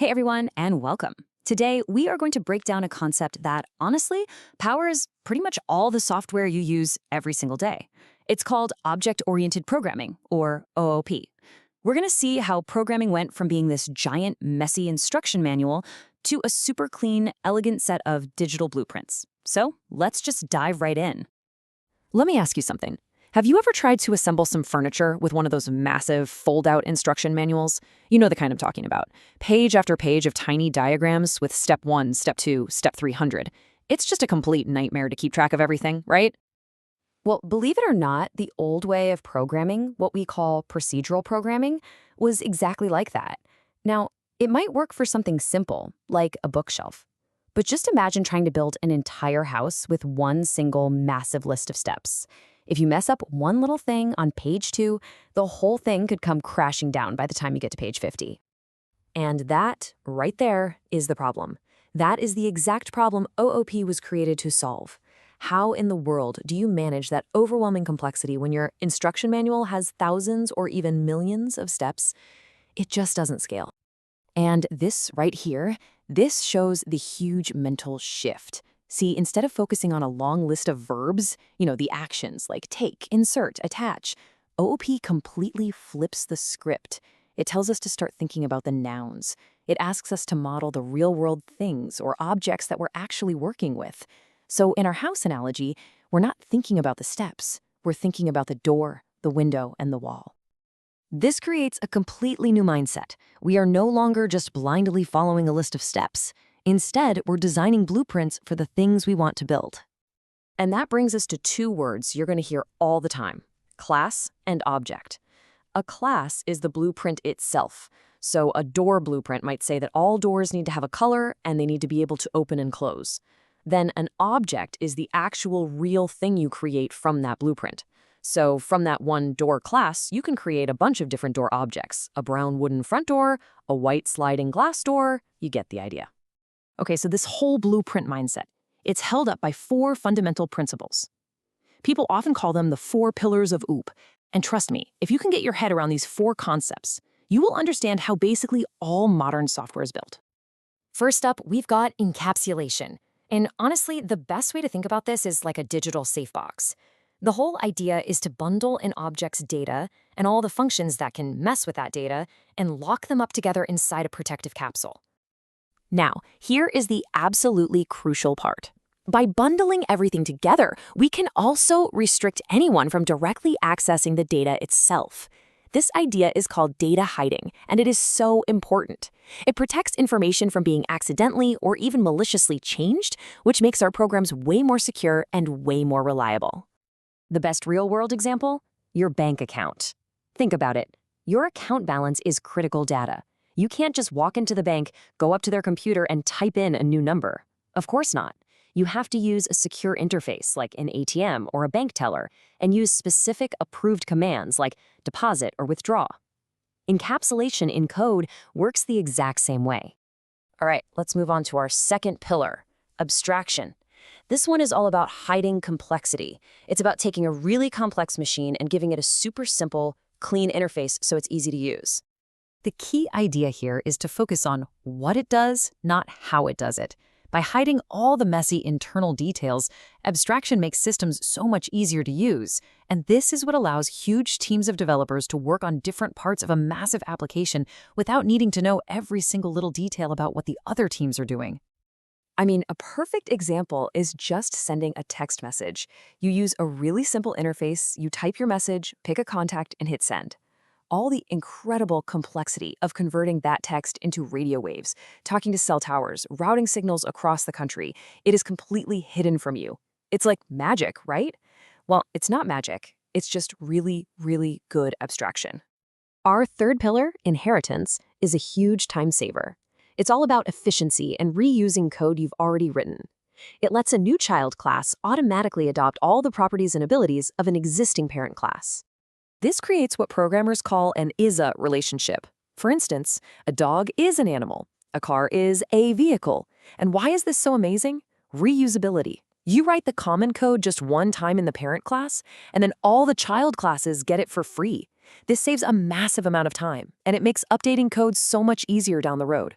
Hey everyone, and welcome. Today, we are going to break down a concept that, honestly, powers pretty much all the software you use every single day. It's called Object-Oriented Programming, or OOP. We're going to see how programming went from being this giant, messy instruction manual to a super clean, elegant set of digital blueprints. So, let's just dive right in. Let me ask you something. Have you ever tried to assemble some furniture with one of those massive fold-out instruction manuals? You know the kind I'm talking about. Page after page of tiny diagrams with step 1, step 2, step 300. It's just a complete nightmare to keep track of everything, right? Well, believe it or not, the old way of programming, what we call procedural programming, was exactly like that. Now, it might work for something simple, like a bookshelf. But just imagine trying to build an entire house with one single massive list of steps. If you mess up one little thing on page 2, the whole thing could come crashing down by the time you get to page 50. And that, right there, is the problem. That is the exact problem OOP was created to solve. How in the world do you manage that overwhelming complexity when your instruction manual has thousands or even millions of steps? It just doesn't scale. And this right here, this shows the huge mental shift. See, instead of focusing on a long list of verbs, the actions like take, insert, attach, OOP completely flips the script. It tells us to start thinking about the nouns. It asks us to model the real-world things or objects that we're actually working with. So in our house analogy, we're not thinking about the steps. We're thinking about the door, the window, and the wall. This creates a completely new mindset. We are no longer just blindly following a list of steps. Instead, we're designing blueprints for the things we want to build. And that brings us to two words you're going to hear all the time: class and object. A class is the blueprint itself. So a door blueprint might say that all doors need to have a color and they need to be able to open and close. Then an object is the actual real thing you create from that blueprint. So from that one door class, you can create a bunch of different door objects: a brown wooden front door, a white sliding glass door. You get the idea. Okay, so this whole blueprint mindset, it's held up by 4 fundamental principles. People often call them the 4 pillars of OOP. And trust me, if you can get your head around these 4 concepts, you will understand how basically all modern software is built. First up, we've got encapsulation. And honestly, the best way to think about this is like a digital safe box. The whole idea is to bundle an object's data and all the functions that can mess with that data and lock them up together inside a protective capsule. Now, here is the absolutely crucial part. By bundling everything together, we can also restrict anyone from directly accessing the data itself. This idea is called data hiding, and it is so important. It protects information from being accidentally or even maliciously changed, which makes our programs way more secure and way more reliable. The best real-world example? Your bank account. Think about it. Your account balance is critical data. You can't just walk into the bank, go up to their computer, and type in a new number. Of course not. You have to use a secure interface like an ATM or a bank teller and use specific approved commands like deposit or withdraw. Encapsulation in code works the exact same way. All right, let's move on to our second pillar, abstraction. This one is all about hiding complexity. It's about taking a really complex machine and giving it a super simple, clean interface so it's easy to use. The key idea here is to focus on what it does, not how it does it. By hiding all the messy internal details, abstraction makes systems so much easier to use. And this is what allows huge teams of developers to work on different parts of a massive application without needing to know every single little detail about what the other teams are doing. I mean, a perfect example is just sending a text message. You use a really simple interface, you type your message, pick a contact, and hit send. All the incredible complexity of converting that text into radio waves, talking to cell towers, routing signals across the country, it is completely hidden from you. It's like magic, right? Well, it's not magic. It's just really, really good abstraction. Our third pillar, inheritance, is a huge time saver. It's all about efficiency and reusing code you've already written. It lets a new child class automatically adopt all the properties and abilities of an existing parent class. This creates what programmers call an is-a relationship. For instance, a dog is an animal, a car is a vehicle. And why is this so amazing? Reusability. You write the common code just one time in the parent class, and then all the child classes get it for free. This saves a massive amount of time, and it makes updating code so much easier down the road.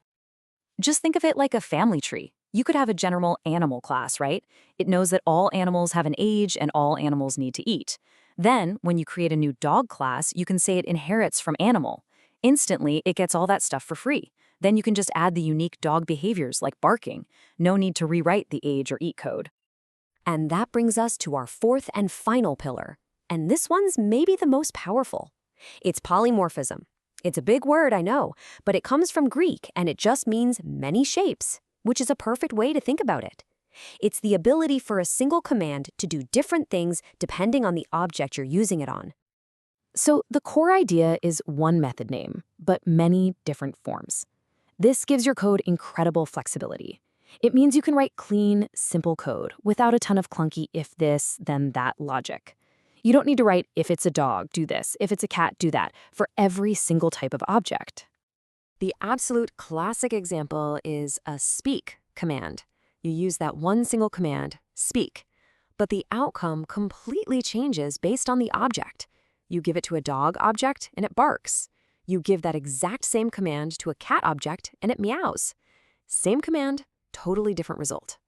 Just think of it like a family tree. You could have a general animal class, right? It knows that all animals have an age and all animals need to eat. Then, when you create a new dog class, you can say it inherits from animal. Instantly, it gets all that stuff for free. Then you can just add the unique dog behaviors like barking. No need to rewrite the age or eat code. And that brings us to our fourth and final pillar. And this one's maybe the most powerful. It's polymorphism. It's a big word, I know, but it comes from Greek and it just means many shapes, which is a perfect way to think about it. It's the ability for a single command to do different things depending on the object you're using it on. So the core idea is one method name, but many different forms. This gives your code incredible flexibility. It means you can write clean, simple code without a ton of clunky if this, then that logic. You don't need to write if it's a dog, do this, if it's a cat, do that, for every single type of object. The absolute classic example is a speak command. You use that one single command, speak, but the outcome completely changes based on the object. You give it to a dog object and it barks. You give that exact same command to a cat object and it meows. Same command, totally different result.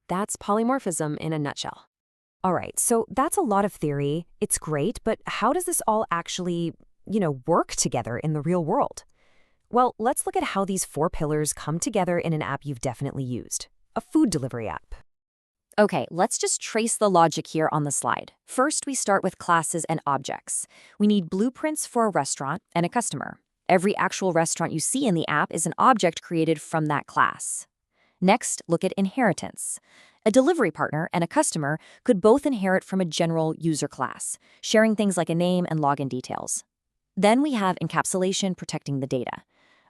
That's polymorphism in a nutshell. All right, so that's a lot of theory. It's great, but how does this all actually, work together in the real world? Well, let's look at how these four pillars come together in an app you've definitely used, a food delivery app. Okay, let's just trace the logic here on the slide. First, we start with classes and objects. We need blueprints for a restaurant and a customer. Every actual restaurant you see in the app is an object created from that class. Next, look at inheritance. A delivery partner and a customer could both inherit from a general user class, sharing things like a name and login details. Then we have encapsulation protecting the data.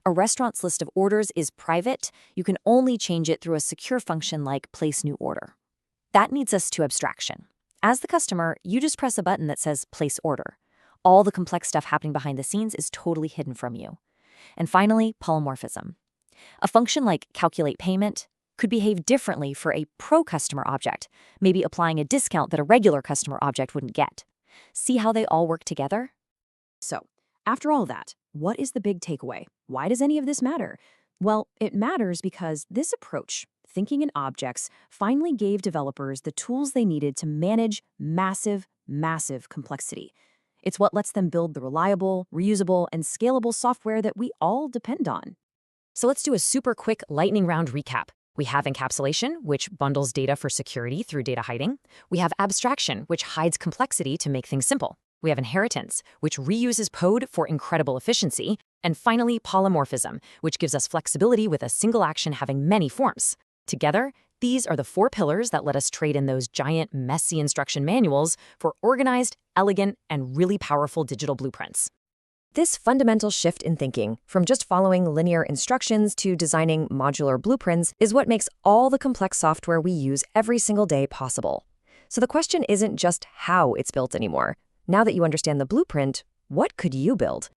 A restaurant's list of orders is private. You can only change it through a secure function like place new order. That leads us to abstraction. As the customer, you just press a button that says place order. All the complex stuff happening behind the scenes is totally hidden from you. And finally, polymorphism. A function like calculate payment could behave differently for a pro customer object, maybe applying a discount that a regular customer object wouldn't get. See how they all work together? So, after all that, what is the big takeaway? Why does any of this matter? Well, it matters because this approach, thinking in objects, finally gave developers the tools they needed to manage massive, massive complexity. It's what lets them build the reliable, reusable, and scalable software that we all depend on. So let's do a super quick lightning round recap. We have encapsulation, which bundles data for security through data hiding. We have abstraction, which hides complexity to make things simple. We have inheritance, which reuses code for incredible efficiency. And finally, polymorphism, which gives us flexibility with a single action having many forms. Together, these are the four pillars that let us trade in those giant, messy instruction manuals for organized, elegant, and really powerful digital blueprints. This fundamental shift in thinking, from just following linear instructions to designing modular blueprints, is what makes all the complex software we use every single day possible. So the question isn't just how it's built anymore. Now that you understand the blueprint, what could you build?